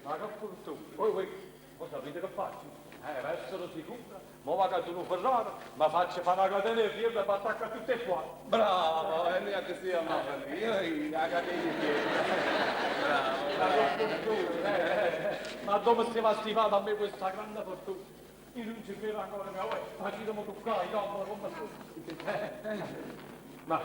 Ma che fortuna. Poi, cosa sapete che faccio? Per essere sicura, ma va che tu non Ferrara, ma faccio fare una catena di fiemme e mi attacca tutte e qua. Bravo, e mica che sia male. Io la catena di fiemme. Bravo, Ma che fortuna, Ma dove si va stivata a me questa grande fortuna? Io non ci credo ancora, ma ci devo toccare, no, come Ma,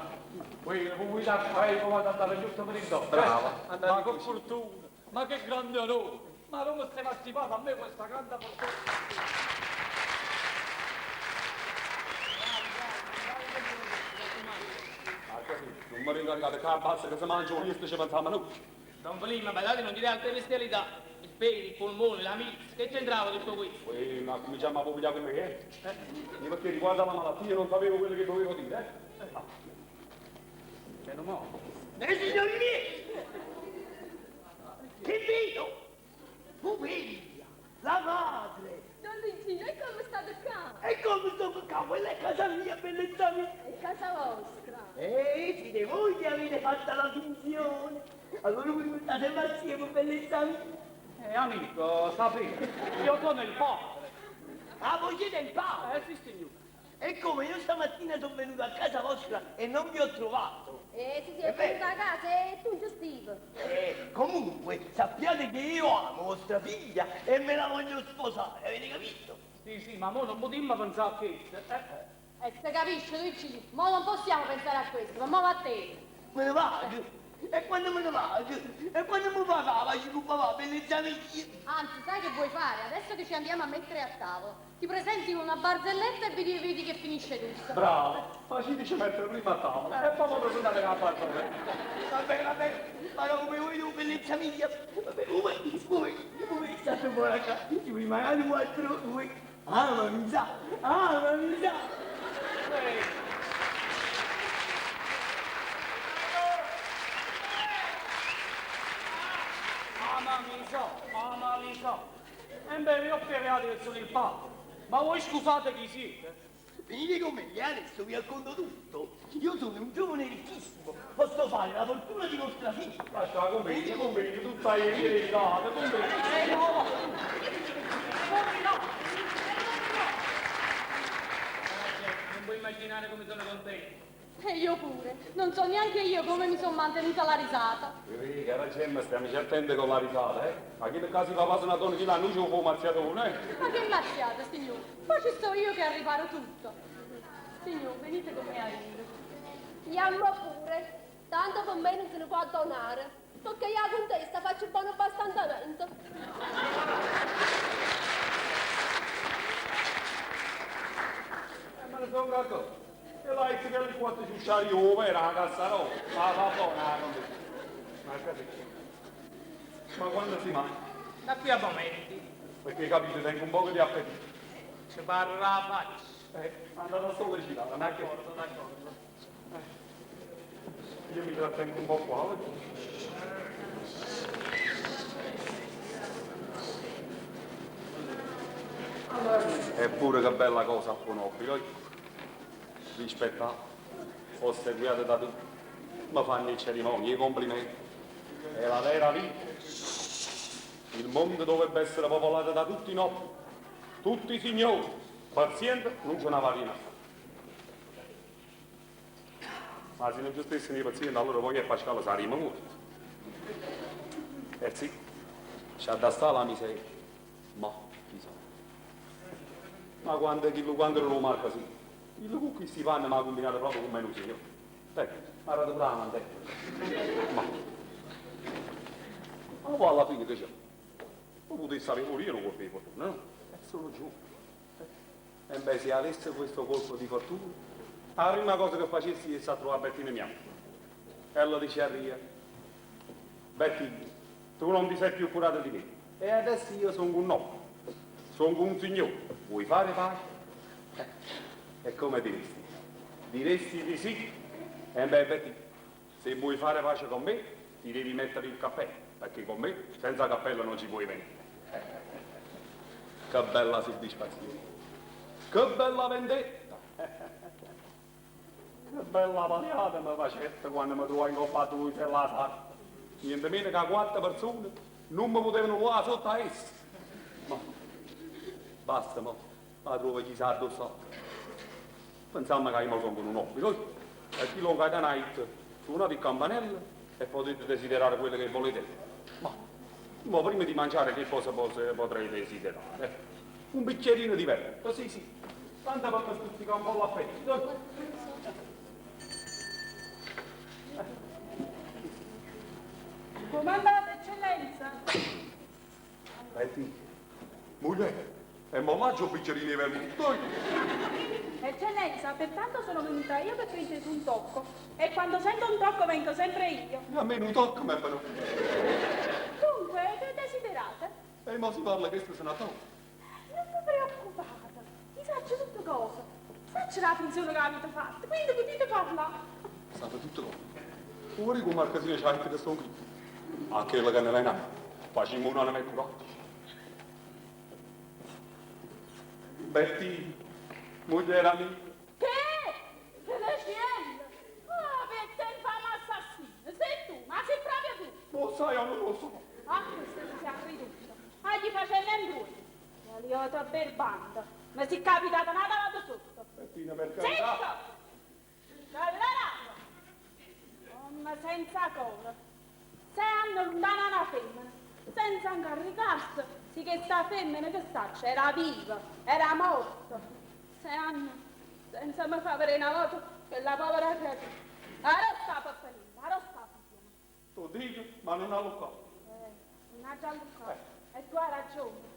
voi da qua e come andare giusto per il dopo. Bravo. Ma che fortuna, ma che grande onore. Ma come si va stivata a me questa grande fortuna? Non mi rincaricate che basta che si mangia un rischio ci pensiamo noi. Don Flima, badate, non dire altre bestialità. Il pelo, il polmone, la milza, che c'entrava tutto questo? Ma cominciamo a pubblicare come è. Io perché riguarda la malattia non sapevo quello che dovevo dire, Meno male. Signori miei! Che vedo? Poverina, la madre! Don Luigino, e come state qua? E come sto qua? Quella è casa mia, bellezza mia! È casa vostra. Siete voi che avete fatto la finzione! Allora voi state assieme, bellezza mia! Amico, sapete, io sono il padre. Ah, voi siete il padre! Sì, signore. E come io stamattina sono venuto a casa vostra e non vi ho trovato! Sì, è venuta a casa e tu giustivo. Comunque, sappiate che io amo vostra figlia e me la voglio sposare, avete capito? Sì, ma mo non potremmo pensare a questo. Se capisci, Luigino, mo non possiamo pensare a questo, ma mo va a te. Me ne vado? E quando me ne vado? E quando mi fa la pace con papà, bellezza mia? Anzi, sai che vuoi fare? Adesso che ci andiamo a mettere a tavola, ti presenti con una barzelletta e vedi che finisce tutto. Bravo, ma ci dice mettere prima a tavola e poi vorrei andare a fare Vabbè, ma come vuoi tu, bellezza mia? Vabbè, come state buona qua? Ci vuoi magari quattro, voi? Ma mi sa! Ma mi so. E beh, io ho spiegato che sono il padre. Ma voi scusate chi siete? Venite con me, adesso vi racconto tutto. Io sono un giovane ricchissimo, posso fare la fortuna di vostra figlia. Lascia con me, tu stai in verità, con me. No! Non puoi immaginare come sono contento. E io pure, non so neanche io come mi sono mantenuta la risata. Cara Gemma, stiamo attenti con la risata, Ma che nel caso di papà una donna che l'hanno c'è un po' mazziatone, Ma che mazziata, signore? Poi ci sto io che riparo tutto. Signore, venite con me a ridere. Andiamo pure, tanto con me non se ne può donare. Tocca io con testa, faccio buono abbastantamento. Ma ne sono d'accordo. E là, che le quattro ciucciari ove era la cazzarò. Ma va buona, ma capito? Ma quando si mangia? Da qui a momenti Perché capite, tengo un po' di appetito. ci parla la faccia. Andate solo vicino, non è che... D'accordo. Io mi trattengo un po' qua. Eppure che bella cosa a Ponobile, rispettato, osserviate da tutti, mi fanno le cerimonie, i complimenti. È la vera vita. Il mondo dovrebbe essere popolato da tutti i nobili, tutti i signori, paziente, non c'è una varina. Ma se non ci stessero i pazienti, allora poi a Pasquale saremmo morti. Sì, c'ha da stare la miseria. Ma, chissà. Ma quando lo marca sì? Il cucchi si fanno ma combinato proprio con meno signore. Ma era bravo, ma poi alla fine che c'è? Non potessi sapere pure io non colpo di fortuna, no? È solo giù. E beh, se avesse questo colpo di fortuna, la prima cosa che facessi è a trovare Bettina mia. E lo dice a Ria. Bettina, tu non ti sei più curato di me. E adesso io sono un no. Sono un signore. Vuoi fare pace? E come diresti? Diresti di sì? E beh, Bettina, se vuoi fare pace con me, ti devi mettere il cappello, perché con me senza cappello non ci puoi venire. Che bella soddisfazione. Che bella vendetta. Che bella paliata mi facette quando mi trovai ingoppato lui per la sala. Niente meno che 4 persone non mi potevano volare sotto a essa. Ma basta, ma la trovo gli sardo sotto. Pensiamo che io sono con un obbligo. E chi lo va da night, suonate il campanello e potete desiderare quello che volete. Ma prima di mangiare che cosa potrei desiderare? Un bicchierino di vino, così sì. Tanto per stuzzicare un po' l'appetito. Comandante, eccellenza. Senti, moglie, e mollaggio un bicchierino di vermouth. Eccellenza, pertanto sono venuta io perché ho inteso un tocco. E quando sento un tocco vengo sempre io. A me non tocca, ma però. Dunque, che desiderate? Ma si parla che questo senatore. Non vi preoccupate, vi faccio tutte cose. Faccio la funzione che avete fatto, quindi potete parlare. State tutto come. Fuori con Marcasino c'è anche questo qui. Anche la canna in acqua. Facciamo un anno e curato. Betty, moglie amica. Che? Che le scende? Ah, per te infame assassino. Sei tu, ma sei proprio tu. Lo sai, io non lo so. Ah, questo si sia ridotto. Ah, gli facendo in due. E li ho da berbando. Ma si è capitata una vado sotto. Bettina, per Zitto! carità. Dall'altro! Donna senza coro. 6 anni lontana una femmina. Senza incaricarsi. Sì che sta femmina che saccia era viva, era morta. 6 anni senza mi far vedere una volta quella povera creatura. Arrosta papalina, arrosta papalina. Tu dico, ma non ha locato. Non ha già luccato. E tu hai ragione.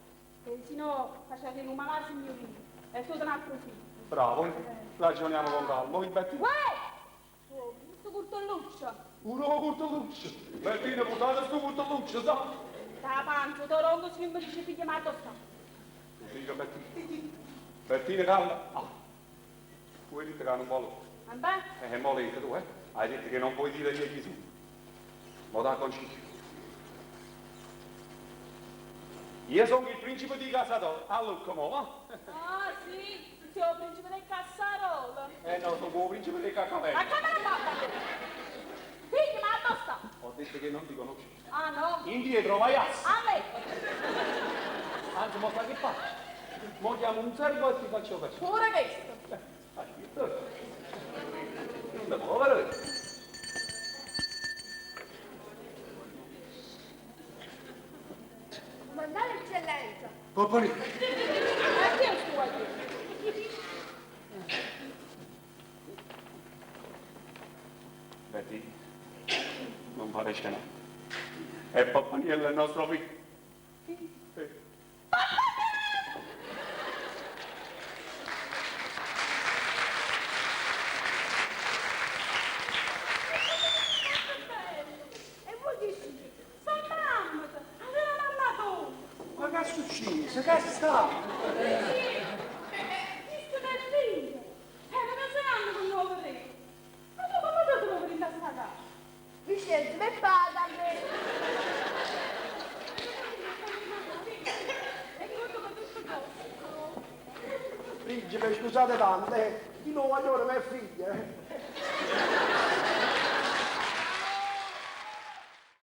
Che se no facevi un malato signorino. E tu te ne approfitti. Bravo, ragioniamo con calma. Voi, Bettina? Uè! Questo curtolluccio. Un nuovo curtoluccio. Bettina, putate sto curtoluccio, sa? Da panzo, te rongo si mi dice figlia ma addosso. Tu dico, Bettina. Bettina, calma. Ah. Tu hai detto che non vuole. Vabbè? Molete tu, eh? Hai detto che non puoi dire niente su. Ma da concilio. Io sono il principe di Casador. Allora, come va? Ah, sì, sei il principe del Cassarolo. No, sono il principe di Cacavelli. Ma come la fatta? Figlia, ma addosso. Ho detto che non ti conosci. Ah, no? Indietro, vai a. A me. Anzi, ma sai che fa? Mo chiamo un servo e ti faccio faccio. Pure questo. Non devo muovere. Comandante, eccellenza. Popolino. E che è sua io? Betty, non fare scena. E Pappaniello è il nostro figlio. Sì. E voi dici, sono mamma, aveva mamma tu. Ma che è successo? Che sta? Visto che è figlio. Era 6 anni con nuovo re. Ma tu come te lo prendi a sta casa? Vincenzo, mi paga a me. E tutto con tutto questo. Principe, scusate tanto, di nuovo allora mia figlia.